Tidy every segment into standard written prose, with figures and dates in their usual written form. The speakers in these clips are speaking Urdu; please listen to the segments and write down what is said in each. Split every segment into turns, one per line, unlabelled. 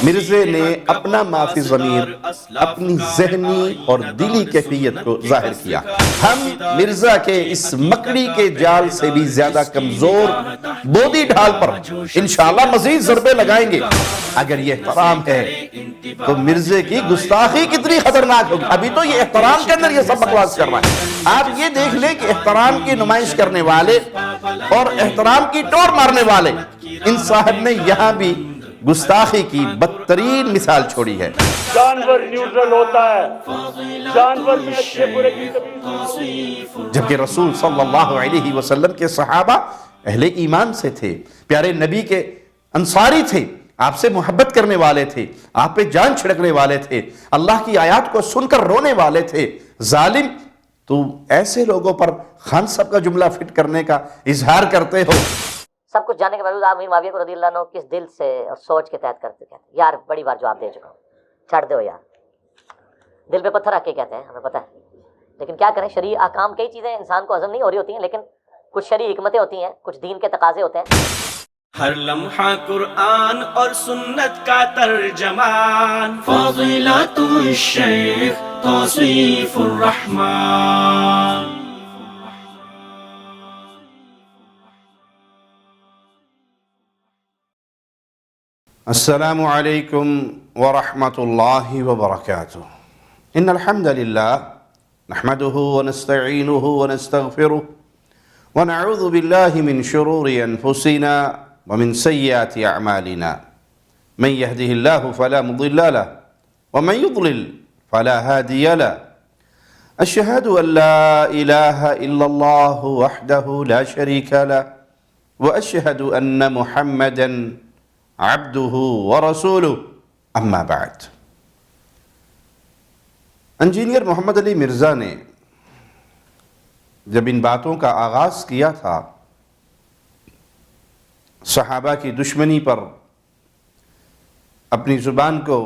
مرزے نے اپنا معافی ضمیر اپنی ذہنی اور دلی کیفیت کو ظاہر کیا۔ ہم مرزا کے اس مکڑی کے جال سے بھی زیادہ کمزور بودی ڈھال پر انشاءاللہ مزید ضربے لگائیں گے۔ اگر یہ احترام ہے تو مرزے کی گستاخی کتنی خطرناک ہوگی۔ ابھی تو یہ احترام کے اندر یہ سب بکواس کر رہا ہے۔ آپ یہ دیکھ لیں کہ احترام کی نمائش کرنے والے اور احترام کی ٹور مارنے والے، ان صاحب نے یہاں بھی گستاخی کی بدترین مثال چھوڑی ہے۔
جانور نیوٹرل ہوتا ہے، جانور میں اچھے برے کی تمیز،
جبکہ رسول صلی اللہ علیہ وسلم کے صحابہ اہل ایمان سے تھے، پیارے نبی کے انصاری تھے، آپ سے محبت کرنے والے تھے، آپ پہ جان چھڑکنے والے تھے، اللہ کی آیات کو سن کر رونے والے تھے۔ ظالم، تو ایسے لوگوں پر خان صاحب کا جملہ فٹ کرنے کا اظہار کرتے ہو۔
سب کچھ جاننے کے باوجود آپ امیر معاویہ کو رضی اللہ عنہ کس دل سے اور سوچ کے تحت کرتے ہیں؟ یار بڑی بار جواب دے چکا ہوں، چھڑ دو یار، دل پہ پتھر رکھ کے کہتے ہیں، ہمیں پتہ ہے، لیکن کیا کریں، شرعی احکام کئی چیزیں انسان کو ہضم نہیں ہو رہی ہوتی ہیں، لیکن کچھ شرعی حکمتیں ہوتی ہیں، کچھ دین کے تقاضے ہوتے ہیں۔
ہر لمحہ قرآن اور سنت کا ترجمان، فاضلات الشیخ توصیف الرحمن۔
السلام علیکم ورحمۃ اللہ وبرکاتہ۔ ان الحمد للہ نحمده ونستعینه ونستغفره ونعوذ باللہ من شرور انفسنا ومن سیئات اعمالنا من يهده الله فلا مضل له ومن يضلل فلا هادي له اشهد ان لا اله الا الله وحده لا شريك له واشهد ان محمدا عبدہ ورسولہ، اما بعد۔ انجینئر محمد علی مرزا نے جب ان باتوں کا آغاز کیا تھا، صحابہ کی دشمنی پر اپنی زبان کو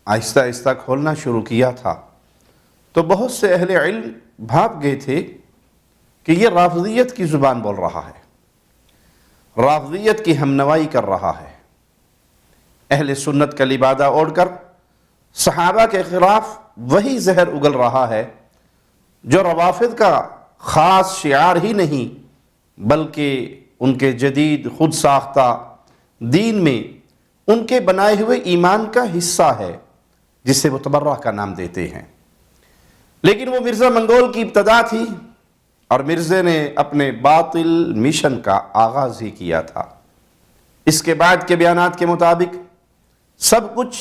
آہستہ آہستہ کھولنا شروع کیا تھا، تو بہت سے اہل علم بھاپ گئے تھے کہ یہ رافضیت کی زبان بول رہا ہے، رافضیت کی ہمنوائی کر رہا ہے، اہل سنت کا لبادہ اوڑھ کر صحابہ کے خلاف وہی زہر اگل رہا ہے جو روافض کا خاص شعار ہی نہیں بلکہ ان کے جدید خود ساختہ دین میں ان کے بنائے ہوئے ایمان کا حصہ ہے، جسے وہ تبرہ کا نام دیتے ہیں۔ لیکن وہ مرزا منگول کی ابتدا تھی اور مرزے نے اپنے باطل مشن کا آغاز ہی کیا تھا۔ اس کے بعد کے بیانات کے مطابق سب کچھ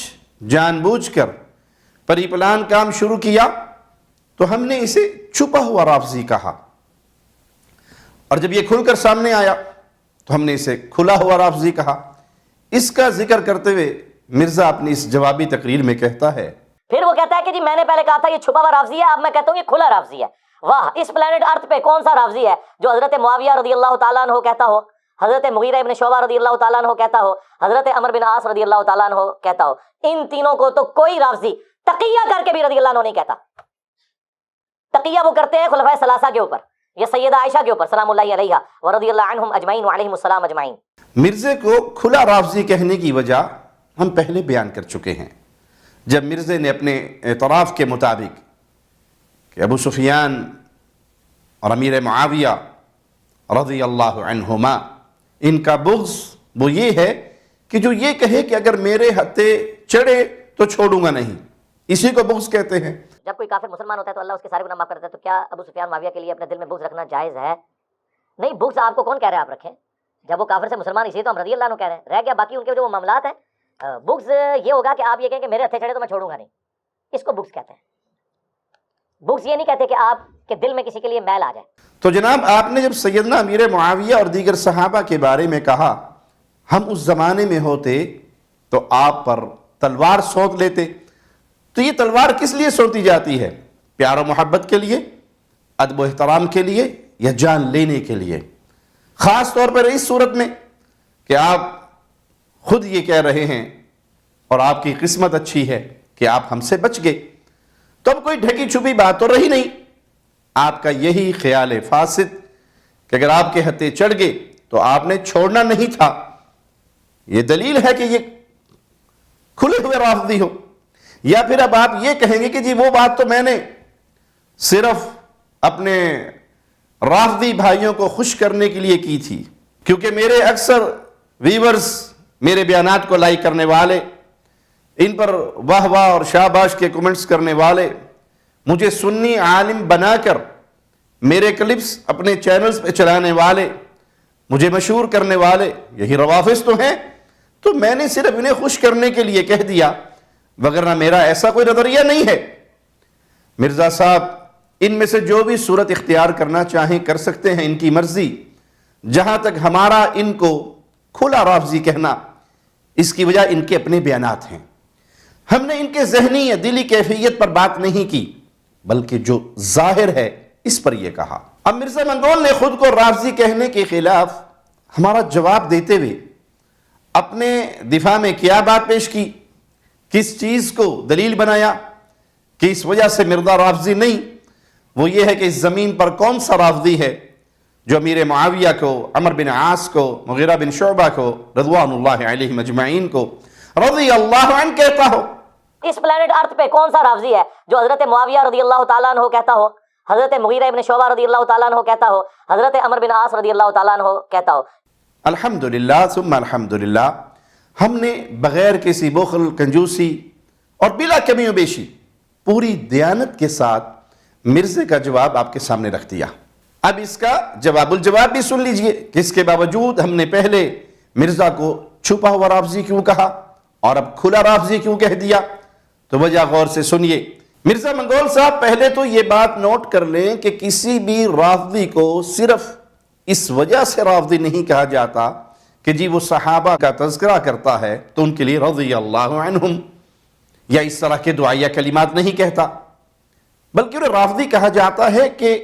جان بوجھ کر پری پلان کام شروع کیا، تو ہم نے اسے چھپا ہوا رافضی کہا، اور جب یہ کھل کر سامنے آیا تو ہم نے اسے کھلا ہوا رافضی کہا۔ اس کا ذکر کرتے ہوئے مرزا اپنی اس جوابی تقریر میں کہتا ہے،
پھر وہ کہتا ہے کہ جی میں نے پہلے کہا تھا یہ چھپا ہوا رافضی ہے، اب میں کہتا ہوں یہ کھلا رافضی ہے۔ واہ، اس پلانٹ ارتھ پہ کون سا رافضی ہے جو حضرت معاویہ رضی اللہ تعالیٰ عنہ کہتا ہو، حضرت مغیرہ ابن شعبہ رضی اللہ تعالیٰ عنہ کہتا ہو، حضرت عمر بن عاص رضی اللہ تعالیٰ عنہ کہتا ہو؟ ان تینوں کو تو کوئی رافضی تقیہ کر کے بھی رضی اللہ عنہ نہیں کہتا۔ تقیہ وہ کرتے ہیں خلفائے ثلاثہ کے اوپر یا سیدہ عائشہ کے اوپر سلام اللہ علیہا ورضی اللہ عنہم اجمعین وعلیہم السلام اجمعین۔
مرزے کو کھلا رافضی کہنے کی وجہ ہم پہلے بیان کر چکے ہیں، جب مرزے نے اپنے اعتراف کے مطابق کہ ابو سفیان اور امیر معاویہ رضی اللہ عنہما ان کا بغض وہ یہ ہے کہ جو یہ کہے کہ اگر میرے ہتھے چڑھے تو چھوڑوں گا نہیں، اسی کو بغض کہتے ہیں۔
جب کوئی کافر مسلمان ہوتا ہے تو اللہ اس کے سارے گناہ معاف کر دیتا ہے، تو کیا ابو سفیان معاویہ کے لیے اپنے دل میں بغض رکھنا جائز ہے؟ نہیں، بغض آپ کو کون کہہ رہا ہے آپ رکھیں؟ جب وہ کافر سے مسلمان، اسی تو ہم رضی اللہ عنہ کہہ رہے ہیں، رہ گیا باقی ان کے جو معاملات ہیں۔ بغض یہ ہوگا کہ آپ یہ کہیں کہ میرے ہتھے چڑھے تو میں چھوڑوں گا نہیں، اس کو بغض کہتے ہیں۔ بغض یہ نہیں کہتے کہ آپ کے دل میں کسی کے لیے میل آ جائے۔
تو جناب آپ نے جب سیدنا امیر معاویہ اور دیگر صحابہ کے بارے میں کہا ہم اس زمانے میں ہوتے تو آپ پر تلوار سونت لیتے، تو یہ تلوار کس لیے سونتی جاتی ہے؟ پیار و محبت کے لیے، ادب و احترام کے لیے، یا جان لینے کے لیے؟ خاص طور پر اس صورت میں کہ آپ خود یہ کہہ رہے ہیں اور آپ کی قسمت اچھی ہے کہ آپ ہم سے بچ گئے، تو اب کوئی ڈھکی چھپی بات تو رہی نہیں۔ آپ کا یہی خیال فاسد کہ اگر آپ کے ہتھے چڑھ گئے تو آپ نے چھوڑنا نہیں تھا، یہ دلیل ہے کہ یہ کھلے ہوئے رافضی ہو، یا پھر اب آپ یہ کہیں گے کہ جی وہ بات تو میں نے صرف اپنے رافضی بھائیوں کو خوش کرنے کے لیے کی تھی، کیونکہ میرے اکثر ویورز، میرے بیانات کو لائک کرنے والے، ان پر واہ واہ اور شاباش کے کمنٹس کرنے والے، مجھے سنی عالم بنا کر میرے کلپس اپنے چینلز پہ چلانے والے، مجھے مشہور کرنے والے، یہی روافض تو ہیں، تو میں نے صرف انہیں خوش کرنے کے لیے کہہ دیا، وگرنہ میرا ایسا کوئی نظریہ نہیں ہے۔ مرزا صاحب ان میں سے جو بھی صورت اختیار کرنا چاہیں کر سکتے ہیں، ان کی مرضی، جہاں تک ہمارا ان کو کھلا رافضی کہنا، اس کی وجہ ان کے اپنے بیانات ہیں۔ ہم نے ان کے ذہنی یا دلی کیفیت پر بات نہیں کی، بلکہ جو ظاہر ہے اس پر یہ کہا۔ اب مرزا منگول نے خود کو رافضی کہنے کے خلاف ہمارا جواب دیتے ہوئے اپنے دفاع میں کیا بات پیش کی، کس چیز کو دلیل بنایا کہ اس وجہ سے مرزا رافضی نہیں، وہ یہ ہے کہ اس زمین پر کون سا رافضی ہے جو امیر معاویہ کو، عمر بن عاص کو، مغیرہ بن شعبہ کو، رضوان اللہ علیہم اجمعین کو رضی اللہ عنہ کہتا ہو؟
اس پلانٹ ارتھ پہ کون سا رافضی ہے جو حضرت معاویہ رضی اللہ تعالیٰ عنہ کہتا ہو، حضرت مغیرہ ابن شعبہ رضی اللہ تعالیٰ عنہ کہتا ہو، حضرت عمر بن عاص رضی اللہ تعالیٰ عنہ کہتا ہو؟
الحمدللہ ثم الحمدللہ، ہم نے بغیر کسی بخل، کنجوسی اور بلا کمی و بیشی پوری دیانت کے ساتھ مرزے کا جواب آپ کے سامنے رکھ دیا۔ اب اس کا جواب الجواب بھی سن لیجئے کہ اس کے باوجود ہم نے پہلے مرزا کو چھپا ہوا رافضی کیوں کہا اور اب کھلا رافضی کیوں کہہ دیا، تو وجہ غور سے سنیے۔ مرزا منگول صاحب پہلے تو یہ بات نوٹ کر لیں کہ کسی بھی رافضی کو صرف اس وجہ سے رافضی نہیں کہا جاتا کہ جی وہ صحابہ کا تذکرہ کرتا ہے تو ان کے لیے رضی اللہ عنہم یا اس طرح کے دعائیہ کلمات نہیں کہتا، بلکہ انہیں رافضی کہا جاتا ہے کہ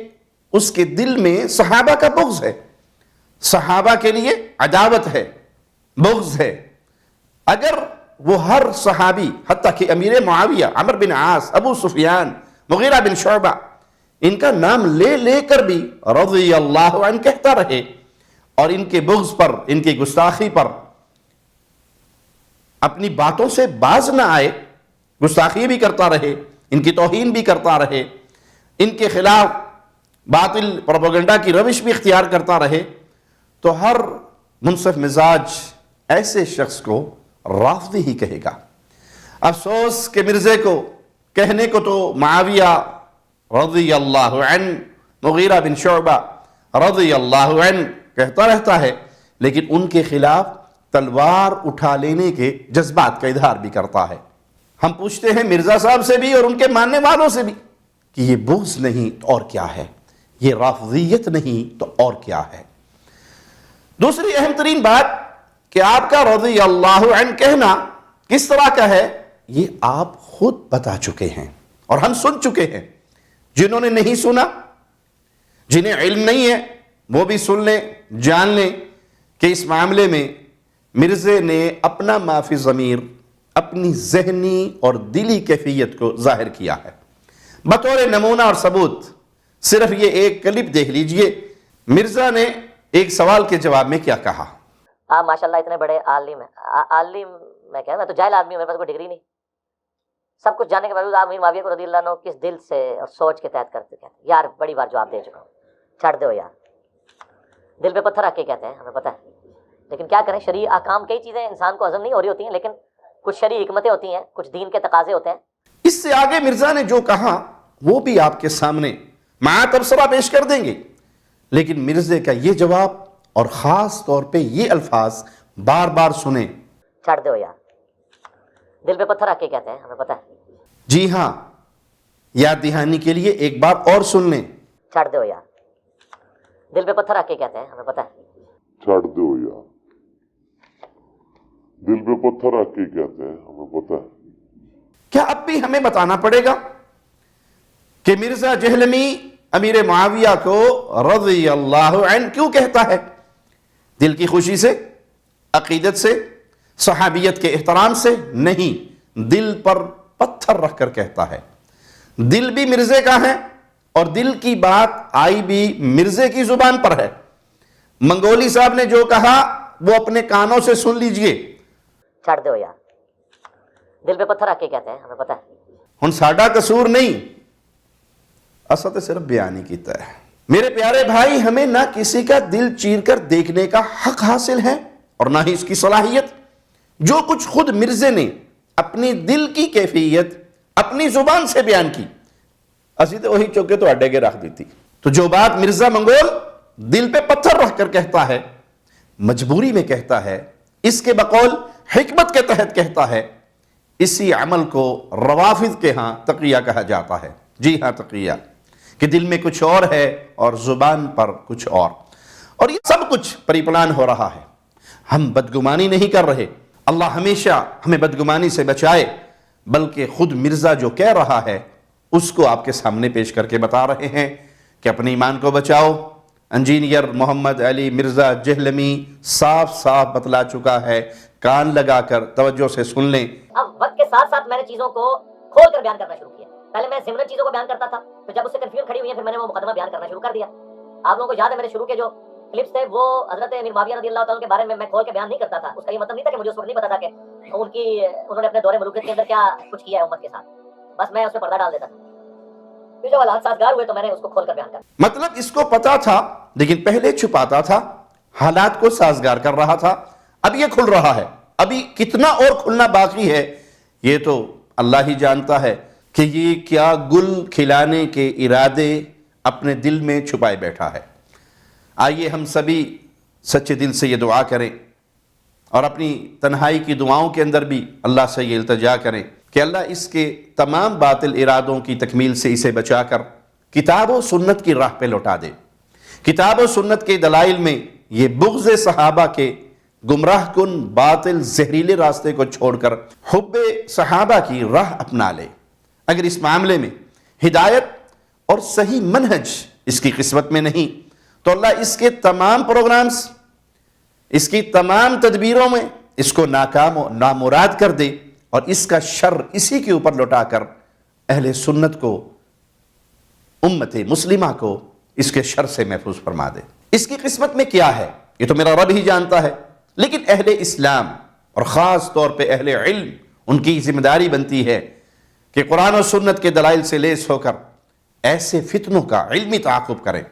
اس کے دل میں صحابہ کا بغض ہے، صحابہ کے لیے عداوت ہے، بغض ہے۔ اگر وہ ہر صحابی، حتیٰ کہ امیر معاویہ، عمر بن عاص، ابو سفیان، مغیرہ بن شعبہ، ان کا نام لے لے کر بھی رضی اللہ عنہ کہتا رہے اور ان کے بغض پر، ان کی گستاخی پر اپنی باتوں سے باز نہ آئے، گستاخی بھی کرتا رہے، ان کی توہین بھی کرتا رہے، ان کے خلاف باطل پروپیگنڈا کی روش بھی اختیار کرتا رہے، تو ہر منصف مزاج ایسے شخص کو رافضی ہی کہے گا۔ افسوس کہ مرزے کو کہنے کو تو معاویہ رضی اللہ عنہ، مغیرہ بن شعبہ رضی اللہ عنہ کہتا رہتا ہے، لیکن ان کے خلاف تلوار اٹھا لینے کے جذبات کا اظہار بھی کرتا ہے۔ ہم پوچھتے ہیں مرزا صاحب سے بھی اور ان کے ماننے والوں سے بھی کہ یہ بغض نہیں تو اور کیا ہے، یہ رافضیت نہیں تو اور کیا ہے۔ دوسری اہم ترین بات کہ آپ کا رضی اللہ عنہ کہنا کس طرح کا ہے، یہ آپ خود بتا چکے ہیں اور ہم سن چکے ہیں۔ جنہوں نے نہیں سنا، جنہیں علم نہیں ہے، وہ بھی سن لیں، جان لیں کہ اس معاملے میں مرزے نے اپنا ما فی ضمیر، اپنی ذہنی اور دلی کیفیت کو ظاہر کیا ہے۔ بطور نمونہ اور ثبوت صرف یہ ایک کلپ دیکھ لیجئے، مرزا نے ایک سوال کے جواب میں کیا کہا۔
آپ ماشاءاللہ اتنے بڑے عالم ہیں، عالم میں کہہ رہا، میں تو جاہل آدمی ہوں، میرے پاس کوئی ڈگری نہیں، سب کچھ جاننے کے باوجود آپ امیر معاویہ کو رضی اللہ عنہ کس دل سے اور سوچ کے تحت کرتے کہتے ہیں؟ یار بڑی بار جواب دے چکا ہوں، چھڑ دو یار، دل پہ پتھر رکھ کے کہتے ہیں، ہمیں پتہ ہے، لیکن کیا کریں، شرعی احکام کئی چیزیں انسان کو ہضم نہیں ہو رہی ہوتی ہیں، لیکن کچھ شرعی حکمتیں ہوتی ہیں، کچھ دین کے تقاضے ہوتے ہیں۔
اس سے آگے مرزا نے جو کہا وہ بھی آپ کے سامنے مع تبصرہ پیش کر دیں گے، لیکن مرزے کا یہ جواب اور خاص طور پہ یہ الفاظ بار بار سنیں۔
چھڑ دو یار، دل پہ پتھر رکھ کے کہتے ہیں، ہمیں پتہ ہے۔
جی ہاں، یاد دہانی کے لیے ایک بار اور سن لیں۔
چھڑ دو یار، دل پہ پتھر رکھ کے کہتے ہیں، ہمیں پتہ ہے۔
چھڑ دو یار، دل پہ پتھر رکھ کے کہتے ہیں، ہمیں پتہ ہے۔
کیا اب بھی ہمیں بتانا پڑے گا کہ مرزا جہلمی امیر معاویہ کو رضی اللہ عنہ کیوں کہتا ہے؟ دل کی خوشی سے، عقیدت سے، صحابیت کے احترام سے نہیں، دل پر پتھر رکھ کر کہتا ہے۔ دل بھی مرزے کا ہے اور دل کی بات آئی بھی مرزے کی زبان پر ہے۔ منگولی صاحب نے جو کہا وہ اپنے کانوں سے سن لیجئے۔
چھڑ دو یار، دل پہ پتھر رکھ کے کہتے ہیں، ہمیں پتہ ہے.
ہن ساڈا قصور نہیں، اصل تو صرف بیان ہی کیتا ہے. میرے پیارے بھائی، ہمیں نہ کسی کا دل چیر کر دیکھنے کا حق حاصل ہے اور نہ ہی اس کی صلاحیت. جو کچھ خود مرزے نے اپنی دل کی کیفیت اپنی زبان سے بیان کی، اسی تو وہی چوکے تو اڈے کے رکھ دیتی. تو جو بات مرزا منگول دل پہ پتھر رکھ کر کہتا ہے، مجبوری میں کہتا ہے، اس کے بقول حکمت کے تحت کہتا ہے، اسی عمل کو روافض کے ہاں تقیہ کہا جاتا ہے. جی ہاں، تقیہ، کہ دل میں کچھ اور ہے اور زبان پر کچھ اور یہ سب کچھ پری پلان ہو رہا ہے. ہم بدگمانی نہیں کر رہے، اللہ ہمیشہ ہمیں بدگمانی سے بچائے، بلکہ خود مرزا جو کہہ رہا ہے اس کو آپ کے سامنے پیش کر کے بتا رہے ہیں کہ اپنے ایمان کو بچاؤ. انجینئر محمد علی مرزا جہلمی صاف صاف بتلا چکا ہے، کان لگا کر توجہ سے سن لیں.
اب وقت کے ساتھ ساتھ میں نے چیزوں کو کھول کر بیان کرنا شروع کیا. پہلے میں ضمن چیزوں کو بیان کرتا تھا، پھر جب اس سے کنفیوژن کھڑی ہوئی ہے پھر میں نے وہ مقدمہ بیان کرنا شروع کر دیا. آپ لوگوں کو یاد ہے میرے شروع کے جو کلپس تھے وہ حضرت امیر معاویہ رضی اللہ تعالیٰ کے بارے میں کھول کے بیان نہیں کرتا تھا. اس کا یہ مطلب نہیں تھا کہ مجھے اس وقت نہیں پتا تھا کہ انہوں نے اپنے دور ملوکیت کے اندر کیا کچھ کیا ہے امت کے ساتھ. بس میں اس پہ پردہ ڈال دیتا تھا. پھر جب حالات سازگار ہوئے تو میں نے اس کو کھول کر بیان کر.
مطلب اس کو پتا تھا لیکن پہلے چھپاتا تھا، حالات کو سازگار کر رہا تھا. اب یہ کھل رہا ہے. ابھی کتنا اور کھلنا باقی ہے یہ تو اللہ ہی جانتا ہے کہ یہ کیا گل کھلانے کے ارادے اپنے دل میں چھپائے بیٹھا ہے. آئیے ہم سبھی سچے دل سے یہ دعا کریں اور اپنی تنہائی کی دعاؤں کے اندر بھی اللہ سے یہ التجا کریں کہ اللہ اس کے تمام باطل ارادوں کی تکمیل سے اسے بچا کر کتاب و سنت کی راہ پہ لوٹا دے. کتاب و سنت کے دلائل میں یہ بغض صحابہ کے گمراہ کن باطل زہریلے راستے کو چھوڑ کر حب صحابہ کی راہ اپنا لے. اگر اس معاملے میں ہدایت اور صحیح منہج اس کی قسمت میں نہیں تو اللہ اس کے تمام پروگرامز، اس کی تمام تدبیروں میں اس کو ناکام و نامراد کر دے اور اس کا شر اسی کے اوپر لوٹا کر اہل سنت کو، امت مسلمہ کو اس کے شر سے محفوظ فرما دے. اس کی قسمت میں کیا ہے یہ تو میرا رب ہی جانتا ہے، لیکن اہل اسلام اور خاص طور پہ اہل علم، ان کی ذمہ داری بنتی ہے کہ قرآن و سنت کے دلائل سے لیس ہو کر ایسے فتنوں کا علمی تعاقب کریں.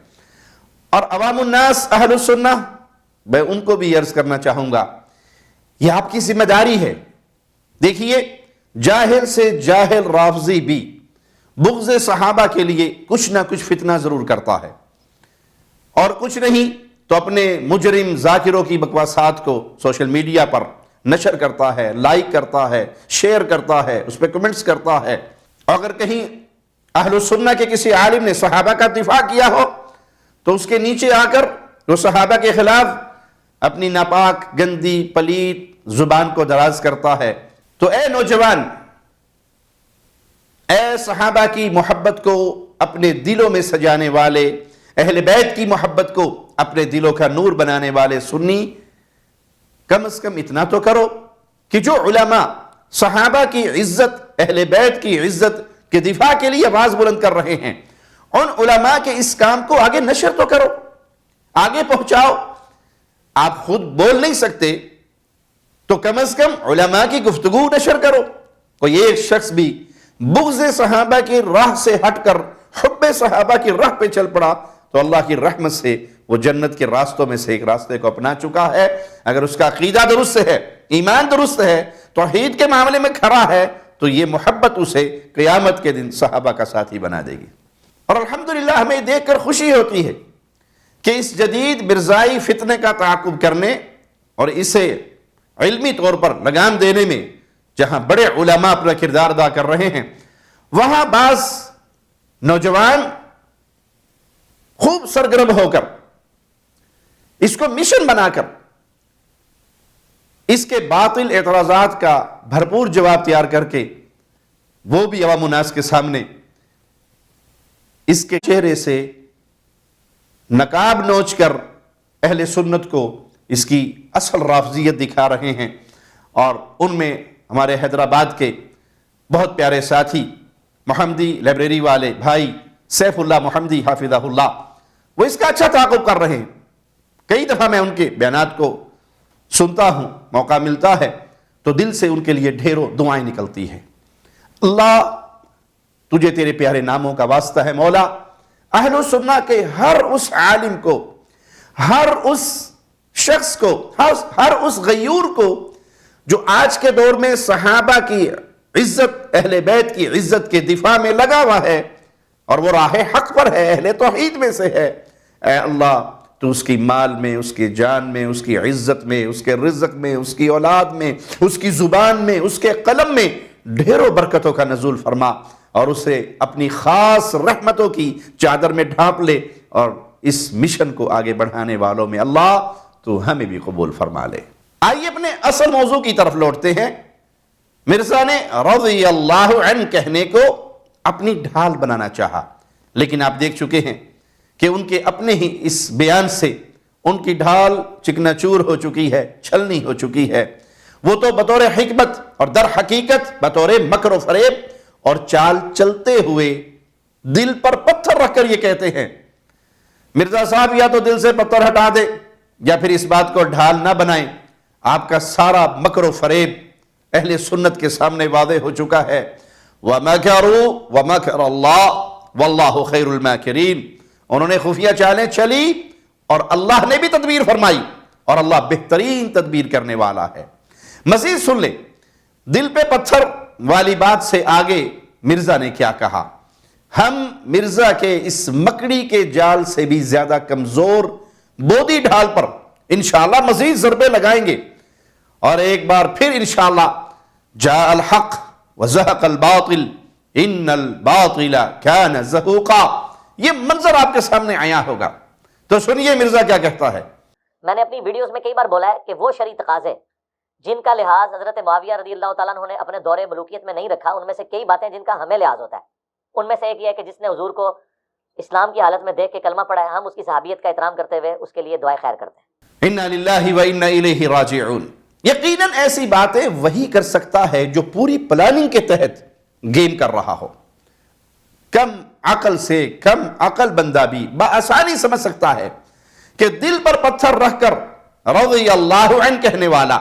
اور عوام الناس اہل السنہ، میں ان کو بھی عرض کرنا چاہوں گا، یہ آپ کی ذمہ داری ہے. دیکھیے، جاہل سے جاہل رافضی بھی بغض صحابہ کے لیے کچھ نہ کچھ فتنہ ضرور کرتا ہے، اور کچھ نہیں تو اپنے مجرم ذاکروں کی بکواسات کو سوشل میڈیا پر نشر کرتا ہے، لائک کرتا ہے، شیئر کرتا ہے، اس پہ کمنٹس کرتا ہے. اگر کہیں اہل السنہ کے کسی عالم نے صحابہ کا دفاع کیا ہو تو اس کے نیچے آ کر وہ صحابہ کے خلاف اپنی ناپاک، گندی، پلیت زبان کو دراز کرتا ہے. تو اے نوجوان، اے صحابہ کی محبت کو اپنے دلوں میں سجانے والے، اہل بیت کی محبت کو اپنے دلوں کا نور بنانے والے سنی، کم از کم اتنا تو کرو کہ جو علماء صحابہ کی عزت، اہل بیت کی عزت کے دفاع کے لیے آواز بلند کر رہے ہیں، ان علماء کے اس کام کو آگے نشر تو کرو، آگے پہنچاؤ. آپ خود بول نہیں سکتے تو کم از کم علماء کی گفتگو نشر کرو. کوئی ایک شخص بھی بغض صحابہ کی راہ سے ہٹ کر حب صحابہ کی راہ پہ چل پڑا تو اللہ کی رحمت سے وہ جنت کے راستوں میں سے ایک راستے کو اپنا چکا ہے. اگر اس کا عقیدہ درست ہے، ایمان درست ہے، توحید کے معاملے میں کھڑا ہے تو یہ محبت اسے قیامت کے دن صحابہ کا ساتھی بنا دے گی. اور الحمدللہ ہمیں دیکھ کر خوشی ہوتی ہے کہ اس جدید مرزائی فتنے کا تعاقب کرنے اور اسے علمی طور پر لگام دینے میں جہاں بڑے علماء اپنا کردار ادا کر رہے ہیں، وہاں بعض نوجوان خوب سرگرم ہو کر اس کو مشن بنا کر اس کے باطل اعتراضات کا بھرپور جواب تیار کر کے وہ بھی عوام الناس کے سامنے اس کے چہرے سے نقاب نوچ کر اہل سنت کو اس کی اصل رافضیت دکھا رہے ہیں. اور ان میں ہمارے حیدرآباد کے بہت پیارے ساتھی محمدی لائبریری والے بھائی سیف اللہ محمدی حافظہ اللہ، وہ اس کا اچھا تعاقب کر رہے ہیں. کئی دفعہ میں ان کے بیانات کو سنتا ہوں، موقع ملتا ہے تو دل سے ان کے لیے ڈھیروں دعائیں نکلتی ہیں. اللہ تجھے تیرے پیارے ناموں کا واسطہ ہے مولا، اہل و سنہ کے ہر اس عالم کو، ہر اس شخص کو، ہر اس غیور کو جو آج کے دور میں صحابہ کی عزت، اہل بیت کی عزت کے دفاع میں لگا ہوا ہے اور وہ راہ حق پر ہے، اہل توحید میں سے ہے، اے اللہ تو اس کی مال میں، اس کی جان میں، اس کی عزت میں، اس کے رزق میں، اس کی اولاد میں، اس کی زبان میں، اس کے قلم میں ڈھیروں برکتوں کا نزول فرما اور اسے اپنی خاص رحمتوں کی چادر میں ڈھانپ لے، اور اس مشن کو آگے بڑھانے والوں میں اللہ تو ہمیں بھی قبول فرما لے. آئیے اپنے اصل موضوع کی طرف لوٹتے ہیں. مرزا نے رضی اللہ عنہ کہنے کو اپنی ڈھال بنانا چاہا، لیکن آپ دیکھ چکے ہیں کہ ان کے اپنے ہی اس بیان سے ان کی ڈھال چکنا چور ہو چکی ہے، چھلنی ہو چکی ہے. وہ تو بطور حکمت اور در حقیقت بطور مکر و فریب اور چال چلتے ہوئے دل پر پتھر رکھ کر یہ کہتے ہیں مرزا صاحب یا تو دل سے پتھر ہٹا دے یا پھر اس بات کو ڈھال نہ بنائیں. آپ کا سارا مکر و فریب اہل سنت کے سامنے واضح ہو چکا ہے. وَمَكَرُوا وَمَكَرَ اللَّهُ وَاللَّهُ خَيْرُ الْمَاكِرِينَ. انہوں نے خفیہ چالیں چلی اور اللہ نے بھی تدبیر فرمائی اور اللہ بہترین تدبیر کرنے والا ہے. مزید سن لیں، دل پہ پتھر والی بات سے آگے مرزا نے کیا کہا. ہم مرزا کے اس مکڑی کے جال سے بھی زیادہ کمزور بودی ڈھال پر انشاءاللہ مزید ضربے لگائیں گے، اور ایک بار پھر انشاءاللہ جاء الحق وزهق الباطل ان الباطل كان زهوقا. یہ منظر آپ کے سامنے آیا ہوگا، تو سنیے مرزا کیا کہتا ہے.
میں نے اپنی ویڈیوز میں کئی بار بولا ہے کہ وہ شرعی تقاضے جن کا لحاظ حضرت معاویہ رضی اللہ تعالیٰ عنہ نے اپنے دور ملوکیت میں نہیں رکھا، ان میں سے کئی باتیں جن کا ہمیں لحاظ ہوتا ہے. ان میں سے ایک یہ ہے کہ جس نے حضور کو اسلام کی حالت میں دیکھ کے کلمہ پڑھا ہے، ہم اس کی صحابیت کا احترام کرتے ہوئے اس کے لیے دعائے خیر کرتے ہیں.
انا للہ و انا الیہ راجعون. یقیناً ایسی باتیں وہی کر سکتا ہے جو پوری پلاننگ کے تحت گیم کر رہا ہو. کم عقل سے کم عقل بندہ بھی بآسانی سمجھ سکتا ہے کہ دل پر پتھر رکھ کر رضی اللہ عنہ کہنے والا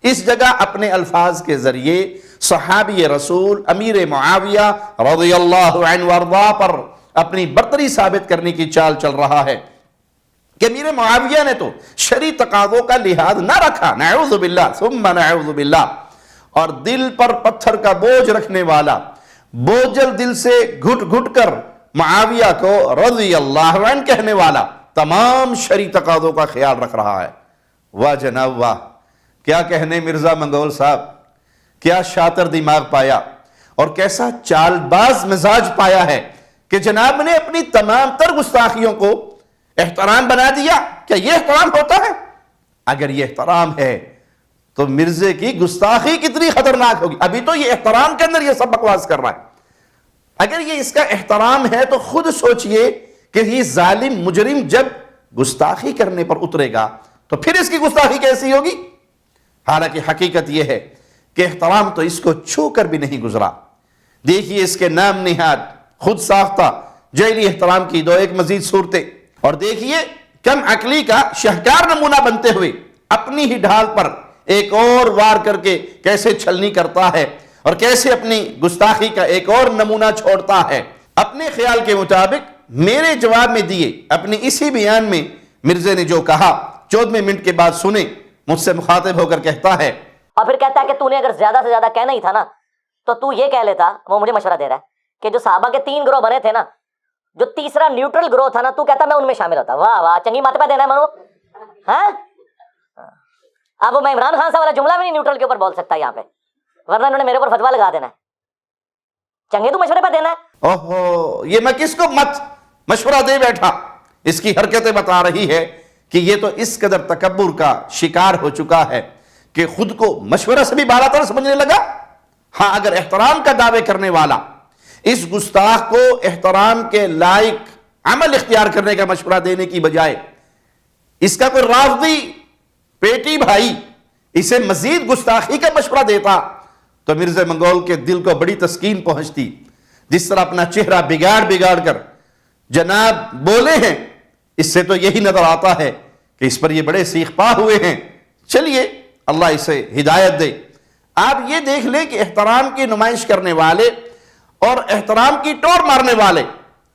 اس جگہ اپنے الفاظ کے ذریعے صحابی رسول امیر معاویہ رضی اللہ عنہ وارضا پر اپنی برتری ثابت کرنے کی چال چل رہا ہے کہ امیر معاویہ نے تو شرعی تقاضوں کا لحاظ نہ رکھا، نعوذ باللہ ثم نعوذ باللہ، اور دل پر پتھر کا بوجھ رکھنے والا بوجھل دل سے گھٹ گھٹ کر معاویہ کو رضی اللہ عنہ کہنے والا تمام شرعی تقاضوں کا خیال رکھ رہا ہے. واہ جناب واہ، کیا کہنے مرزا منگول صاحب، کیا شاطر دماغ پایا اور کیسا چال باز مزاج پایا ہے کہ جناب نے اپنی تمام تر گستاخیوں کو احترام بنا دیا. کیا یہ احترام ہوتا ہے؟ اگر یہ احترام ہے تو مرزے کی گستاخی کتنی خطرناک ہوگی. ابھی تو یہ احترام کے اندر یہ سب بکواس کر رہا ہے. اگر یہ اس کا احترام ہے تو خود سوچئے کہ یہ ظالم مجرم جب گستاخی کرنے پر اترے گا تو پھر اس کی گستاخی کیسی ہوگی. حالانکہ حقیقت یہ ہے کہ احترام تو اس کو چھو کر بھی نہیں گزرا. دیکھیے اس کے نام نہاد خود ساختہ جیلی احترام کی دو ایک مزید صورتیں، اور دیکھیے کم عقلی کا شہکار نمونہ بنتے ہوئے اپنی ہی ڈھال پر ایک اور وار کر کے کیسے چھلنی کرتا ہے اور کیسے اپنی گستاخی کا ایک اور نمونہ چھوڑتا ہے. اپنے خیال کے مطابق میرے جواب میں دیے اپنی اسی بیان میں مرزے نے جو کہا 14 منٹ کے بعد سنیں. مجھ سے مخاطب ہو کر کہتا ہے،
اور پھر کہتا ہے کہ تو نے اگر زیادہ سے زیادہ کہنا ہی تھا نا تو تو یہ کہہ لیتا، وہ مجھے مشورہ دے رہا ہے کہ جو صحابہ کے 3 گروہ بنے تھے نا، جو تیسرا نیوٹرل گروہ تھا نا، تو کہتا میں ان میں شامل ہوتا. واہ واہ، چنگی ماتپا دینا ہے منو. ہاں اب میں عمران خان صاحب والا جملہ بھی نہیں نیوٹرل کے اوپر بول سکتا یہاں پہ، ورنہ انہوں نے میرے اوپر فتویٰ لگا دینا ہے. چنگے تو مشورے پہ دینا ہے.
اوہو، یہ میں کس کو مت مشورہ دے بیٹھا. اس کی حرکتیں بتا رہی ہے کہ یہ تو اس قدر تکبر کا شکار ہو چکا ہے کہ خود کو مشورہ سے بھی بالا تر سمجھنے لگا. ہاں اگر احترام کا دعوے کرنے والا اس گستاخ کو احترام کے لائق عمل اختیار کرنے کا مشورہ دینے کی بجائے اس کا کوئی رافضی پیٹی بھائی اسے مزید گستاخی کا مشورہ دیتا تو مرزا منگول کے دل کو بڑی تسکین پہنچتی. جس طرح اپنا چہرہ بگاڑ کر جناب بولے ہیں، اس سے تو یہی نظر آتا ہے کہ اس پر یہ بڑے سیخ پا ہوئے ہیں. چلیے اللہ اسے ہدایت دے. آپ یہ دیکھ لیں کہ احترام کی نمائش کرنے والے اور احترام کی ٹور مارنے والے،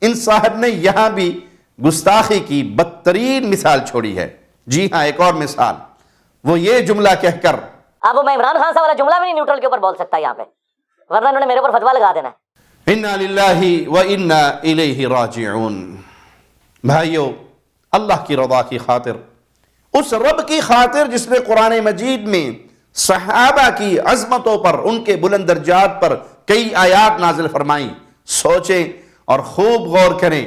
ان صاحب نے یہاں بھی گستاخی کی بدترین مثال چھوڑی ہے۔ جی ہاں، ایک اور مثال، وہ یہ جملہ کہہ کر،
اب وہ میں عمران خان صاحب والا جملہ بھی نہیں نیوٹرل کے اوپر بول سکتا یہاں پہ، ورنہ انہوں نے میرے اوپر فتویٰ لگا دینا ہے۔
انا للہ و انا الیہ راجعون۔ بھائیو، اللہ کی رضا کی خاطر، اس رب کی خاطر جس نے قرآن مجید میں صحابہ کی عظمتوں پر، ان کے بلند درجات پر کئی آیات نازل فرمائیں، سوچیں اور خوب غور کریں۔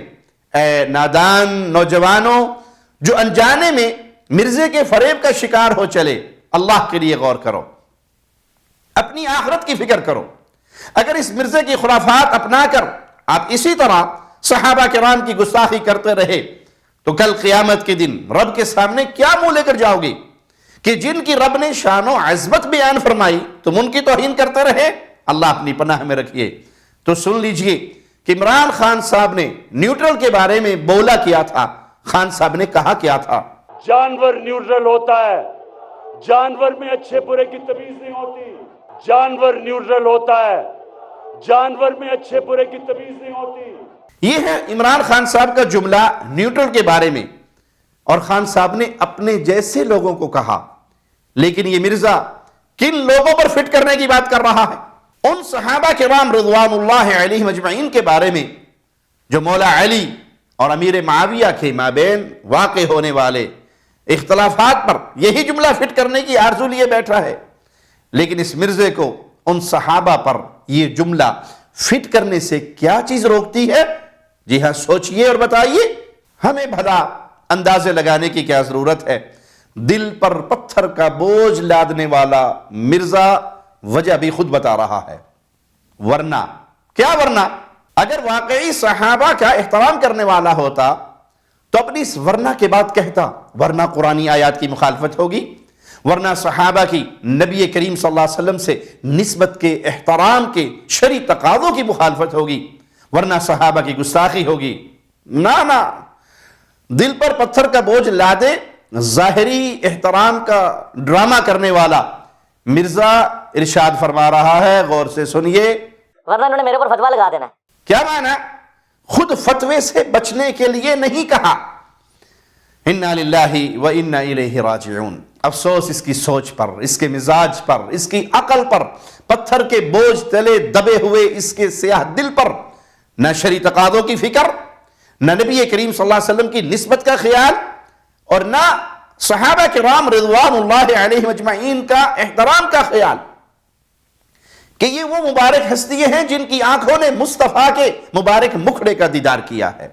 اے نادان نوجوانوں جو انجانے میں مرزے کے فریب کا شکار ہو چلے، اللہ کے لیے غور کرو، اپنی آخرت کی فکر کرو۔ اگر اس مرزے کی خرافات اپنا کر آپ اسی طرح صحابہ کرام کی گستاخی کرتے رہے تو کل قیامت کے دن رب کے سامنے کیا منہ لے کر جاؤ گے کہ جن کی رب نے شان و عظمت بیان فرمائی تم ان کی توہین کرتے رہے۔ اللہ اپنی پناہ میں رکھیے۔ تو سن لیجئے کہ عمران خان صاحب نے نیوٹرل کے بارے میں بولا کیا تھا۔ خان صاحب نے کہا کیا تھا؟
جانور نیوٹرل ہوتا ہے، جانور میں اچھے برے کی تمیز نہیں ہوتی۔ جانور نیوٹرل ہوتا ہے، جانور میں اچھے برے کی تمیز نہیں ہوتی۔
یہ ہے عمران خان صاحب کا جملہ نیوٹرل کے بارے میں، اور خان صاحب نے اپنے جیسے لوگوں کو کہا۔ لیکن یہ مرزا کن لوگوں پر فٹ کرنے کی بات کر رہا ہے؟ ان صحابہ کرام رضوان اللہ علیہم اجمعین کے بارے میں جو مولا علی اور امیر معاویہ کے مابین واقع ہونے والے اختلافات پر یہی جملہ فٹ کرنے کی آرزو لیے بیٹھا ہے۔ لیکن اس مرزے کو ان صحابہ پر یہ جملہ فٹ کرنے سے کیا چیز روکتی ہے؟ جی ہاں، سوچئے اور بتائیے۔ ہمیں بھلا اندازے لگانے کی کیا ضرورت ہے؟ دل پر پتھر کا بوجھ لادنے والا مرزا وجہ بھی خود بتا رہا ہے۔ ورنہ کیا؟ ورنہ اگر واقعی صحابہ کا احترام کرنے والا ہوتا تو اپنی اس ورنہ کے بعد کہتا، ورنہ قرآنی آیات کی مخالفت ہوگی، ورنہ صحابہ کی نبی کریم صلی اللہ علیہ وسلم سے نسبت کے احترام کے شرعی تقاضوں کی مخالفت ہوگی، ورنہ صحابہ کی گستاخی ہوگی۔ نہ، دل پر پتھر کا بوجھ لادے ظاہری احترام کا ڈرامہ کرنے والا مرزا ارشاد فرما رہا ہے، غور سے سنیے،
ورنہ انہوں نے میرے اوپر فتویٰ لگا دینا ہے۔
کیا معنی؟ خود فتوے سے بچنے کے لیے نہیں کہا انا للہ و انا الیہ راجعون۔ افسوس اس کی سوچ پر، اس کے مزاج پر، اس کی عقل پر، پتھر کے بوجھ تلے دبے ہوئے اس کے سیاہ دل پر نہ شرعی تقاضوں کی فکر، نہ نبی کریم صلی اللہ علیہ وسلم کی نسبت کا خیال، اور نہ صحابہ کرام رضوان اللہ علیہم اجمعین کا احترام کا خیال، کہ یہ وہ مبارک ہستیاں ہیں جن کی آنکھوں نے مصطفیٰ کے مبارک مکھڑے کا دیدار کیا ہے۔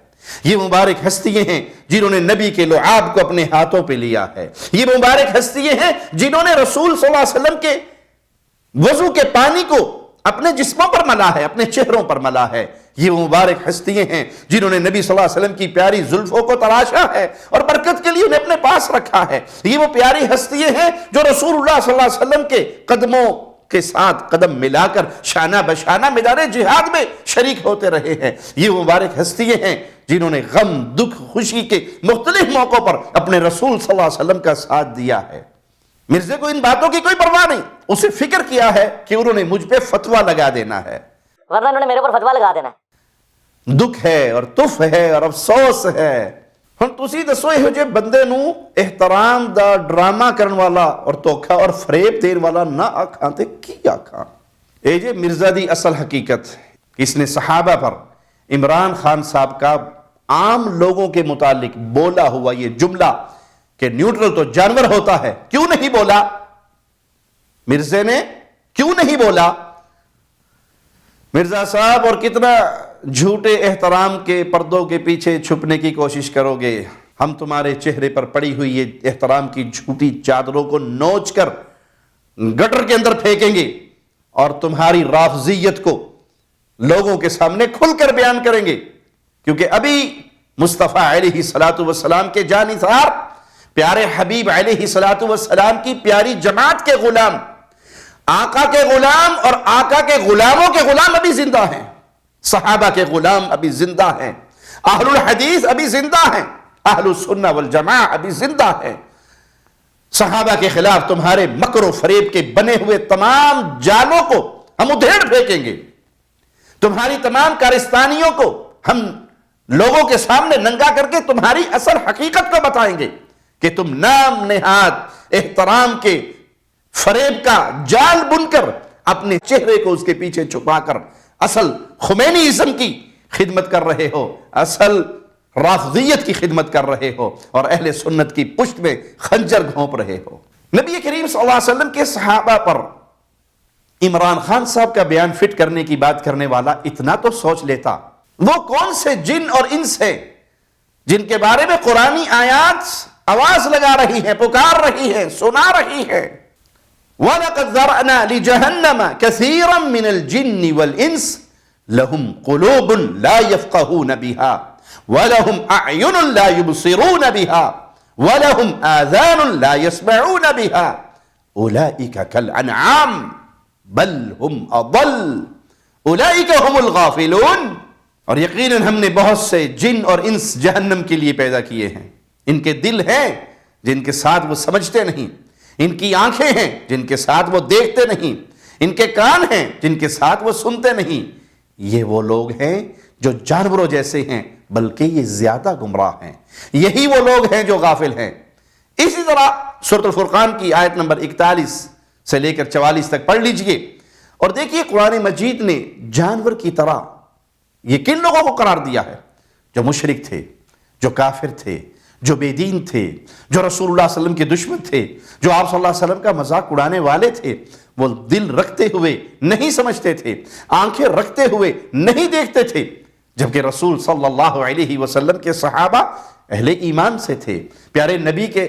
یہ مبارک ہستیاں ہیں جنہوں نے نبی کے لعاب کو اپنے ہاتھوں پہ لیا ہے۔ یہ مبارک ہستیاں ہیں جنہوں نے رسول صلی اللہ علیہ وسلم کے وضو کے پانی کو اپنے جسموں پر ملا ہے، اپنے چہروں پر ملا ہے۔ یہ وہ مبارک ہستیاں ہیں جنہوں نے نبی صلی اللہ علیہ وسلم کی پیاری زلفوں کو تراشا ہے اور برکت کے لیے انہیں اپنے پاس رکھا ہے۔ یہ وہ پیاری ہستیاں ہیں جو رسول اللہ صلی اللہ علیہ وسلم کے قدموں کے ساتھ قدم ملا کر شانہ بشانہ میدان جہاد میں شریک ہوتے رہے ہیں۔ یہ وہ مبارک ہستیاں ہیں جنہوں نے غم، دکھ، خوشی کے مختلف موقعوں پر اپنے رسول صلی اللہ علیہ وسلم کا ساتھ دیا ہے۔ مرزے کو ان باتوں کی کوئی پرواہ نہیں، اسے فکر کیا ہے کہ انہوں نے مجھ پہ فتویٰ لگا دینا ہے،
ورنہ انہوں نے میرے اوپر فتویٰ لگا دینا ہے۔
دکھ ہے اور تف ہے اور افسوس ہے۔ ہن تسی دسو یہ جو بندے نو احترام دا ڈرامہ کرن والا اور دھوکھا اور فریب دین والا نہ آکھاں تے کی آکھاں؟ اے جے مرزا دی اصل حقیقت کہ اس نے صحابہ پر عمران خان صاحب کا عام لوگوں کے متعلق بولا ہوا یہ جملہ کہ نیوٹرل تو جانور ہوتا ہے، کیوں نہیں بولا؟ مرزے نے کیوں نہیں بولا؟ مرزا صاحب اور کتنا جھوٹے احترام کے پردوں کے پیچھے چھپنے کی کوشش کرو گے؟ ہم تمہارے چہرے پر پڑی ہوئی یہ احترام کی جھوٹی چادروں کو نوچ کر گٹر کے اندر پھینکیں گے اور تمہاری رافضیت کو لوگوں کے سامنے کھل کر بیان کریں گے، کیونکہ ابھی مصطفیٰ علیہ الصلوۃ والسلام کے جانثار پیارے حبیب علیہ الصلوۃ والسلام کی پیاری جماعت کے غلام، آقا کے غلام اور آقا کے غلاموں کے غلام ابھی زندہ ہیں، صحابہ کے غلام ابھی زندہ ہیں، اہل الحدیث ابھی زندہ ہیں، اہل السنہ والجماعہ ابھی زندہ ہیں۔ صحابہ کے خلاف تمہارے مکر و فریب کے بنے ہوئے تمام جالوں کو ہم ادھیڑ پھینکیں گے، تمہاری تمام کارستانیوں کو ہم لوگوں کے سامنے ننگا کر کے تمہاری اصل حقیقت کو بتائیں گے کہ تم نام نہاد احترام کے فریب کا جال بن کر اپنے چہرے کو اس کے پیچھے چھپا کر اصل خمینی ازم کی خدمت کر رہے ہو، اصل رافضیت کی خدمت کر رہے ہو اور اہل سنت کی پشت میں خنجر گھونپ رہے ہو۔ نبی کریم صلی اللہ علیہ وسلم کے صحابہ پر عمران خان صاحب کا بیان فٹ کرنے کی بات کرنے والا اتنا تو سوچ لیتا، وہ کون سے جن اور انس ہیں جن کے بارے میں قرآنی آیات آواز لگا رہی ہیں، پکار رہی ہیں، سنا رہی ہیں۔ وَلَقَدْ ذَرَأْنَا لِجَهَنَّمَ كَثِيرًا مِنَ الْجِنِّ وَالْإِنسِ لَهُمْ قُلُوبٌ لَا يَفْقَهُونَ بِهَا وَلَهُمْ أَعْيُنٌ لَا يُبْصِرُونَ بِهَا وَلَهُمْ آذَانٌ لَا يَسْمَعُونَ بِهَا أُولَئِكَ كَالْأَنْعَامِ بل ہم اضل اولئک ہم الغافلون۔ اور یقیناً ہم نے بہت سے جن اور انس جہنم کے لیے پیدا کیے ہیں، ان کے دل ہیں جن کے ساتھ وہ سمجھتے نہیں، ان کی آنکھیں ہیں جن کے ساتھ وہ دیکھتے نہیں، ان کے کان ہیں جن کے ساتھ وہ سنتے نہیں۔ یہ وہ لوگ ہیں جو جانوروں جیسے ہیں بلکہ یہ زیادہ گمراہ ہیں، یہی وہ لوگ ہیں جو غافل ہیں۔ اسی طرح سورۃ الفرقان کی آیت نمبر 41 سے لے کر 44 تک پڑھ لیجئے اور دیکھیے قرآن مجید نے جانور کی طرح یہ کن لوگوں کو قرار دیا ہے؟ جو مشرک تھے، جو کافر تھے، جو بے دین تھے، جو رسول اللہ صلی اللہ علیہ وسلم کے دشمن تھے، جو آپ صلی اللہ علیہ وسلم کا مذاق اڑانے والے تھے۔ وہ دل رکھتے ہوئے نہیں سمجھتے تھے، آنکھیں رکھتے ہوئے نہیں دیکھتے تھے، جبکہ رسول صلی اللہ علیہ وسلم کے صحابہ اہل ایمان سے تھے، پیارے نبی کے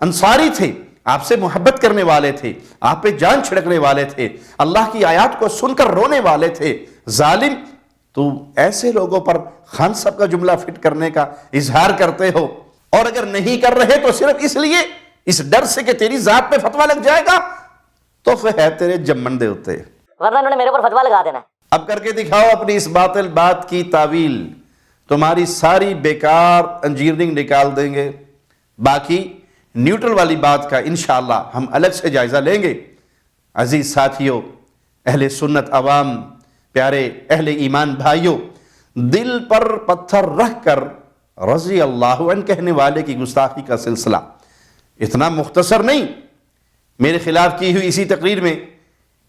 انصاری تھے، آپ سے محبت کرنے والے تھے، آپ پہ جان چھڑکنے والے تھے، اللہ کی آیات کو سن کر رونے والے تھے۔ ظالم، تو ایسے لوگوں پر خان صاحب کا جملہ فٹ کرنے کا اظہار کرتے ہو، اور اگر نہیں کر رہے تو صرف اس لیے، اس ڈر سے کہ تیری ذات پہ فتویٰ لگ جائے گا، تو پھر ہے تیرے جمن دے ہوتے،
ورنہ انہوں نے میرے اوپر فتویٰ لگا دینا ہے۔
اب کر کے دکھاؤ اپنی اس باطل بات کی تعویل، تمہاری ساری بیکار انجینئرنگ نکال دیں گے۔ باقی نیوٹرل والی بات کا انشاءاللہ ہم الگ سے جائزہ لیں گے۔ عزیز ساتھیوں، اہل سنت عوام، پیارے اہل ایمان بھائیوں، دل پر پتھر رکھ کر رضی اللہ عنہ کہنے والے کی گستاخی کا سلسلہ اتنا مختصر نہیں۔ میرے خلاف کی ہوئی اسی تقریر میں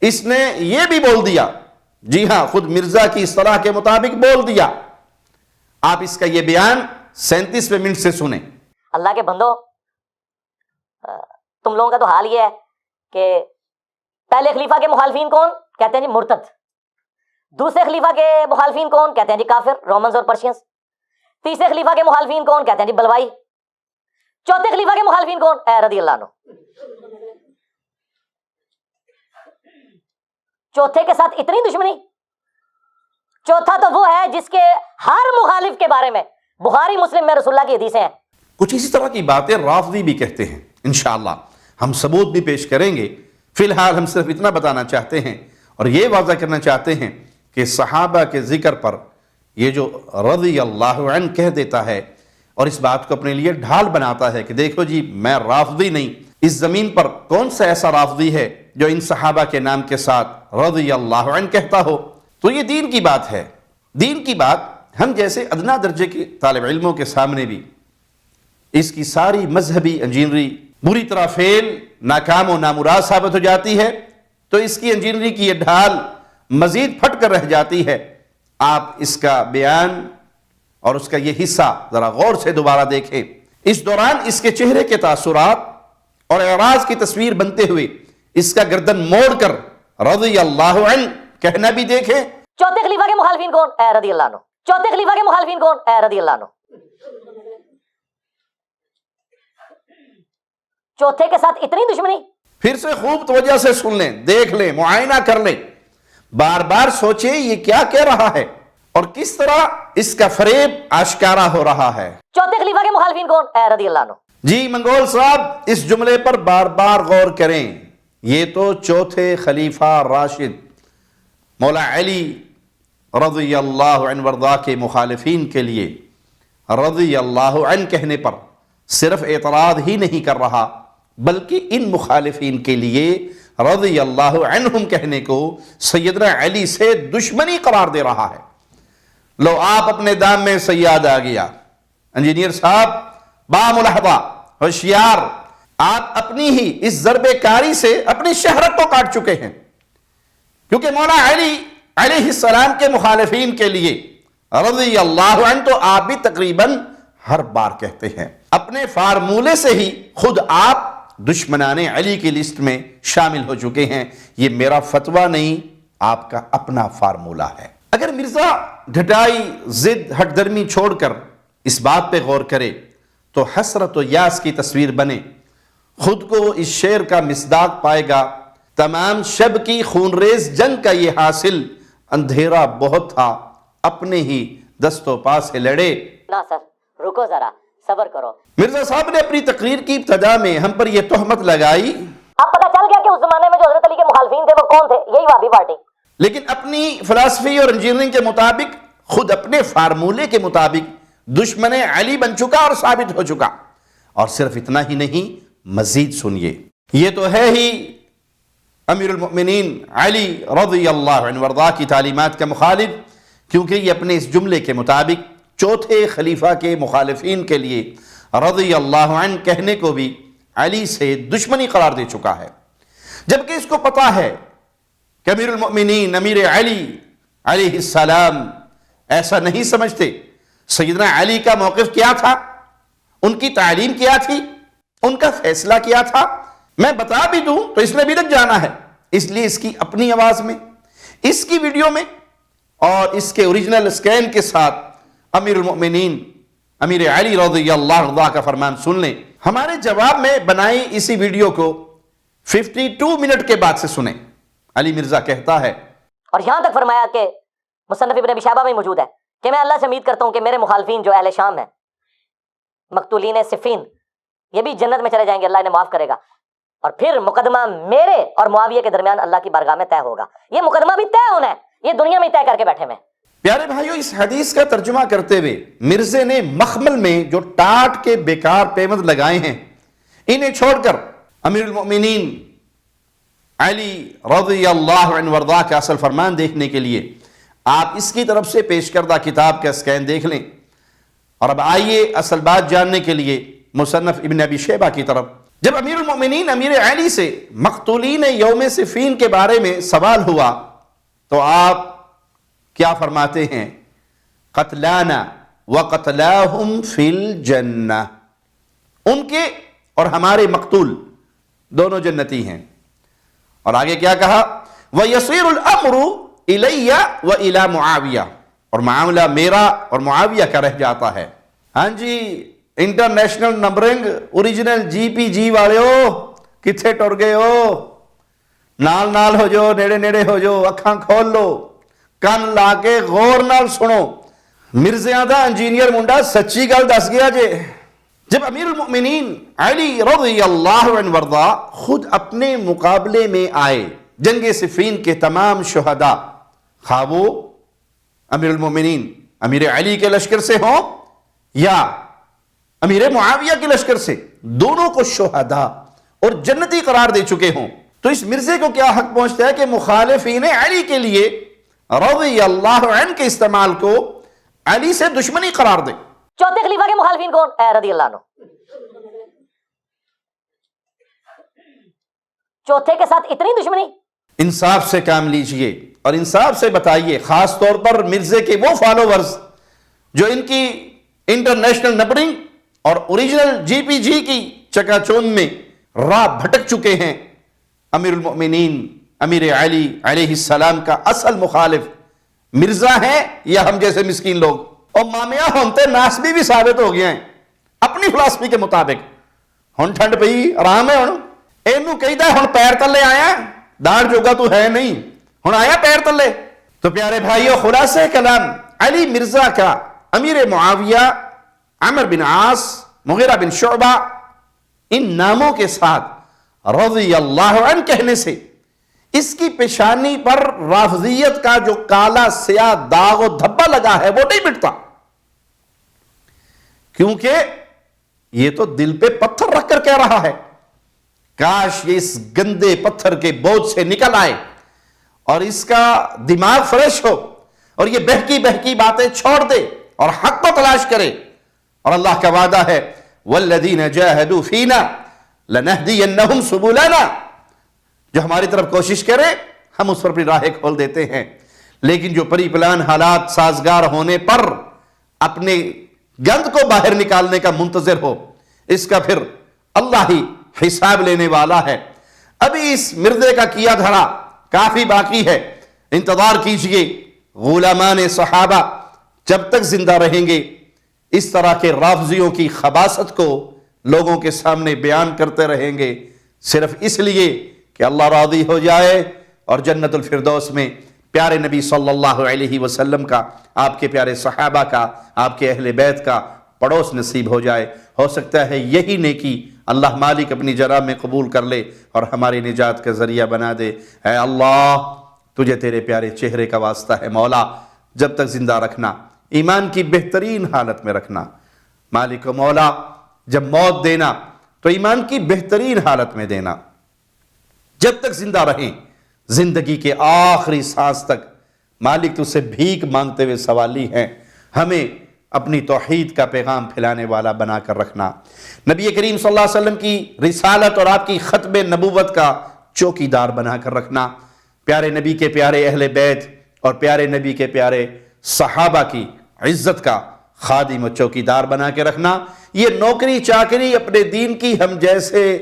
اس نے یہ بھی بول دیا، جی ہاں، خود مرزا کی اصطلاح کے مطابق بول دیا۔ آپ اس کا یہ بیان 37ویں منٹ سے سنیں۔
اللہ کے بندو، تم لوگوں کا تو حال یہ ہے کہ پہلے خلیفہ کے مخالفین کون؟ کہتے ہیں جی مرتد۔ دوسرے خلیفہ کے مخالفین کون؟ کہتے ہیں جی کافر، رومنز اور پرشینز۔ تیسرے خلیفہ کے مخالفین کون؟ کہتے ہیں جی بلوائی۔ چوتھے خلیفہ کے مخالفین کون؟ اے رضی اللہ عنہ۔ چوتھے کے ساتھ اتنی دشمنی؟ چوتھا تو وہ ہے جس کے ہر مخالف کے بارے میں بخاری مسلم میں رسول اللہ کی حدیثیں ہیں۔
کچھ اسی طرح کی باتیں رافضی بھی کہتے ہیں، انشاءاللہ ہم ثبوت بھی پیش کریں گے۔ فی الحال ہم صرف اتنا بتانا چاہتے ہیں اور یہ واضح کرنا چاہتے ہیں کہ صحابہ کے ذکر پر یہ جو رضی اللہ عنہ کہہ دیتا ہے اور اس بات کو اپنے لیے ڈھال بناتا ہے کہ دیکھو جی میں رافضی نہیں، اس زمین پر کون سا ایسا رافضی ہے جو ان صحابہ کے نام کے ساتھ رضی اللہ عنہ کہتا ہو؟ تو یہ دین کی بات ہے۔ دین کی بات ہم جیسے ادنا درجے کے طالب علموں کے سامنے بھی اس کی ساری مذہبی انجینئری بری طرح فیل، ناکام و نامراد ثابت ہو جاتی ہے، تو اس کی انجینئری کی یہ ڈھال مزید پھٹ کر رہ جاتی ہے۔ آپ اس کا بیان اور اس کا یہ حصہ ذرا غور سے دوبارہ دیکھیں۔ اس دوران اس کے چہرے کے تاثرات اور اعراض کی تصویر بنتے ہوئے اس کا گردن موڑ کر رضی اللہ عنہ کہنا بھی دیکھیں۔
چوتھے خلیفہ کے مخالفین کون؟ اے رضی اللہ عنہ۔ چوتھے خلیفہ کے مخالفین کون؟ اے رضی اللہ عنہ۔ چوتھے کے ساتھ اتنی دشمنی؟
پھر سے خوب توجہ سے سن لیں، دیکھ لیں، معائنہ کر لیں، بار بار سوچیں یہ کیا کہہ رہا ہے اور کس طرح اس کا فریب آشکارا ہو رہا ہے۔
چوتھے خلیفہ کے مخالفین کون؟ اے رضی اللہ عنہ۔
جی منگول صاحب، اس جملے پر بار بار غور کریں۔ یہ تو چوتھے خلیفہ راشد مولا علی رضی اللہ عنہ وارضاہ کے مخالفین کے لیے رضی اللہ عنہ کہنے پر صرف اعتراض ہی نہیں کر رہا بلکہ ان مخالفین کے لیے رضی اللہ عنہم کہنے کو سیدنا علی سے دشمنی قرار دے رہا ہے۔ لو آپ اپنے دام میں سیاد آ گیا، انجینئر صاحب باملاحظہ ہوشیار، آپ اپنی ہی اس ضرب کاری سے اپنی شہرت کو کاٹ چکے ہیں، کیونکہ مولا علی علیہ السلام کے مخالفین کے لیے رضی اللہ عنہ تو آپ بھی تقریباً ہر بار کہتے ہیں، اپنے فارمولے سے ہی خود آپ دشمنان علی کی لسٹ میں شامل ہو چکے ہیں۔ یہ میرا فتویٰ نہیں، آپ کا اپنا فارمولہ ہے۔ اگر مرزا ڈھٹائی، ضد، ہٹ درمی چھوڑ کر اس بات پہ غور کرے تو حسرت و یاس کی تصویر بنے، خود کو اس شعر کا مصداق پائے گا، تمام شب کی خونریز جنگ کا یہ حاصل، اندھیرا بہت تھا اپنے ہی دست و پا سے لڑے۔
نا سر رکو ذرا، صبر کرو۔
مرزا صاحب نے اپنی تقریر کی ابتدا میں ہم پر یہ تہمت لگائی،
اب پتہ چل گیا کہ اس زمانے میں جو حضرت علی کے مخالفین تھے وہ کون تھے، یہی وہابی پارٹی۔
لیکن اپنی فلسفی اور انجینئرنگ کے مطابق، خود اپنے فارمولے کے مطابق دشمن علی بن چکا اور ثابت ہو چکا۔ اور صرف اتنا ہی نہیں، مزید سنیے، یہ تو ہے ہی امیر المؤمنین علی رضی اللہ عنہ وارضاہ کی تعلیمات کا مخالف، کیونکہ یہ اپنے اس جملے کے مطابق چوتھے خلیفہ کے مخالفین کے لیے رضی اللہ عنہ کہنے کو بھی علی سے دشمنی قرار دے چکا ہے، جبکہ اس کو پتا ہے کہ امیر المؤمنین امیر علی علیہ السلام ایسا نہیں سمجھتے۔ سیدنا علی کا موقف کیا تھا، ان کی تعلیم کیا تھی، ان کا فیصلہ کیا تھا، میں بتا بھی دوں تو اس نے بھی لگ جانا ہے، اس لیے اس کی اپنی آواز میں، اس کی ویڈیو میں اور اس کے اوریجنل اسکین کے ساتھ امیر المؤمنین امیر علی رضی اللہ عنہ کا فرمان سن لیں۔ ہمارے جواب میں بنائی اسی ویڈیو کو 52 منٹ کے بعد سے سنیں۔ علی مرزا کہتا ہے،
اور یہاں تک فرمایا کہ مصنف ابن ابی شیبہ میں موجود ہے کہ میں اللہ سے امید کرتا ہوں کہ میرے مخالفین جو اہل شام ہیں، مقتولین صفین، یہ بھی جنت میں چلے جائیں گے، اللہ انہیں معاف کرے گا، اور پھر مقدمہ میرے اور معاویہ کے درمیان اللہ کی بارگاہ میں طے ہوگا۔ یہ مقدمہ بھی طے ہونا ہے، یہ دنیا میں طے کر کے بیٹھے میں۔
پیارے بھائیو، اس حدیث کا ترجمہ کرتے ہوئے مرزے نے مخمل میں جو ٹاٹ کے بیکار پیمند لگائے ہیں، انہیں چھوڑ کر امیر المؤمنین علی رضی اللہ عنہ وارضاہ کا اصل فرمان دیکھنے کے لیے آپ اس کی طرف سے پیش کردہ کتاب کا اسکین دیکھ لیں۔ اور اب آئیے اصل بات جاننے کے لیے مصنف ابن ابی شیبہ کی طرف۔ جب امیر المؤمنین امیر علی سے مقتولین یوم صفین کے بارے میں سوال ہوا تو آپ کیا فرماتے ہیں؟ قتلانا وقتلاہم فی الجنہ، ان کے اور ہمارے مقتول دونوں جنتی ہیں۔ اور آگے کیا کہا؟ وَيَصِيرُ الْأَمْرُ إِلَيَّ وَإِلَى مُعَاوِيَةَ، اور معاملہ میرا اور معاویہ کا رہ جاتا ہے۔ ہاں جی، انٹرنیشنل نمبرنگ اوریجنل جی پی جی والے ہو، کتھے ٹر گئے ہو؟ نال نال ہو جو، نیڑے نیڑے ہو جو، اکھاں کھول لو، کن لا کے غور نال سنو۔ مرزیاں دا انجینئر منڈا سچی گل دس گیا جے۔ جب امیر المؤمنین علی رضی اللہ عنہ وارضاہ خود اپنے مقابلے میں آئے جنگ صفین کے تمام شہداء، خواہ وہ امیر المؤمنین امیر علی کے لشکر سے ہوں یا امیر معاویہ کے لشکر سے، دونوں کو شہداء اور جنتی قرار دے چکے ہوں، تو اس مرزے کو کیا حق پہنچتا ہے کہ مخالفین علی کے لیے رضی اللہ عنہ کے استعمال کو علی سے دشمنی قرار دے؟
چوتھے خلیفہ کے مخالفین کون؟ رضی اللہ عنہ۔ چوتھے کے ساتھ اتنی دشمنی؟
انصاف سے کام لیجئے اور انصاف سے بتائیے، خاص طور پر مرزے کے وہ فالوورز جو ان کی انٹرنیشنل نمبرنگ اور اوریجنل جی پی جی کی چکا چوند میں راہ بھٹک چکے ہیں۔ امیر المؤمنین امیر علی علیہ السلام کا اصل مخالف مرزا ہیں یا ہم جیسے مسکین لوگ؟ اور مامیاں ہونتے ناسبی بھی ثابت ہو گیا ہیں اپنی فلسفی کے مطابق۔ ہن ٹھنڈ پئی، آرام ہے، ہن اینو کہیدا ہن پیر تلے آیا، داڑھ جوگا تو ہے نہیں، ہن آیا پیر تلے۔ تو پیارے بھائیو، خلاصہ کلام، علی مرزا کا امیر معاویہ، عمر بن عاص، مغیرہ بن شعبہ، ان ناموں کے ساتھ رضی اللہ عنہ کہنے سے اس کی پیشانی پر رافضیت کا جو کالا سیاہ داغ و دھبا لگا ہے وہ نہیں مٹتا، کیونکہ یہ تو دل پہ پتھر رکھ کر کہہ رہا ہے کاش یہ اس گندے پتھر کے بوجھ سے نکل آئے اور اس کا دماغ فریش ہو اور یہ بہکی بہکی باتیں چھوڑ دے اور حق کو تلاش کرے. اور اللہ کا وعدہ ہے وَالَّذِينَ جَاهَدُوا فِينَا لَنَهْدِيَنَّهُمْ سُبُلَنَا، جو ہماری طرف کوشش کرے ہم اس پر اپنی راہیں کھول دیتے ہیں. لیکن جو پری پلان حالات سازگار ہونے پر اپنے گند کو باہر نکالنے کا منتظر ہو، اس کا پھر اللہ ہی حساب لینے والا ہے. ابھی اس مردے کا کیا دھرا کافی باقی ہے، انتظار کیجئے. غلامان صحابہ جب تک زندہ رہیں گے اس طرح کے رافضیوں کی خباثت کو لوگوں کے سامنے بیان کرتے رہیں گے، صرف اس لیے کہ اللہ راضی ہو جائے اور جنت الفردوس میں پیارے نبی صلی اللہ علیہ وسلم کا، آپ کے پیارے صحابہ کا، آپ کے اہل بیت کا پڑوس نصیب ہو جائے. ہو سکتا ہے یہی نیکی اللہ مالک اپنی جناب میں قبول کر لے اور ہماری نجات کا ذریعہ بنا دے. اے اللہ، تجھے تیرے پیارے چہرے کا واسطہ ہے مولا، جب تک زندہ رکھنا، ایمان کی بہترین حالت میں رکھنا. مالک و مولا، جب موت دینا تو ایمان کی بہترین حالت میں دینا. جب تک زندہ رہیں، زندگی کے آخری سانس تک مالک تجھ سے بھیک مانگتے ہوئے سوالی ہیں، ہمیں اپنی توحید کا پیغام پھیلانے والا بنا کر رکھنا. نبی کریم صلی اللہ علیہ وسلم کی رسالت اور آپ کی ختم نبوت کا چوکیدار بنا کر رکھنا. پیارے نبی کے پیارے اہل بیت اور پیارے نبی کے پیارے صحابہ کی عزت کا خادم و چوکیدار بنا کے رکھنا. یہ نوکری چاکری اپنے دین کی ہم جیسے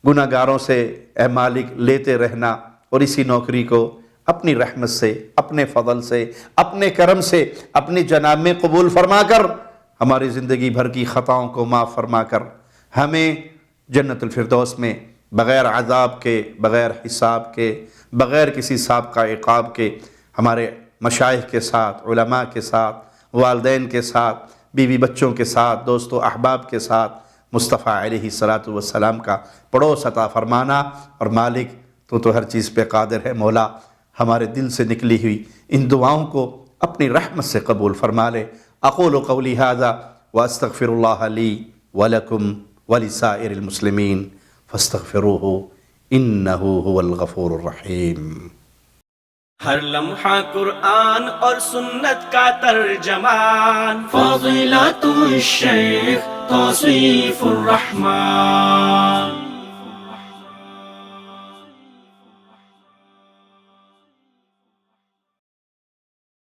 گناہگاروں سے اے مالک لیتے رہنا، اور اسی نوکری کو اپنی رحمت سے، اپنے فضل سے، اپنے کرم سے اپنی جناب میں قبول فرما کر ہماری زندگی بھر کی خطاؤں کو معاف فرما کر ہمیں جنت الفردوس میں بغیر عذاب کے، بغیر حساب کے، بغیر کسی سابقہ عقاب کے ہمارے مشائخ کے ساتھ، علماء کے ساتھ، والدین کے ساتھ، بیوی بچوں کے ساتھ، دوست و احباب کے ساتھ مصطفیٰ علیہ السلام کا پڑوس عطا فرمانا. اور مالک تو ہر چیز پہ قادر ہے مولا، ہمارے دل سے نکلی ہوئی ان دعاؤں کو اپنی رحمت سے قبول فرما لے. اقول قولی ھذا واستغفر اللہ لی ولکم ولسائر المسلمین فاستغفروہ انہ هو الغفور الرحیم.
ہر لمحہ قرآن اور سنت کا ترجمان، فضیلت الشیخ توصیف الرحمان.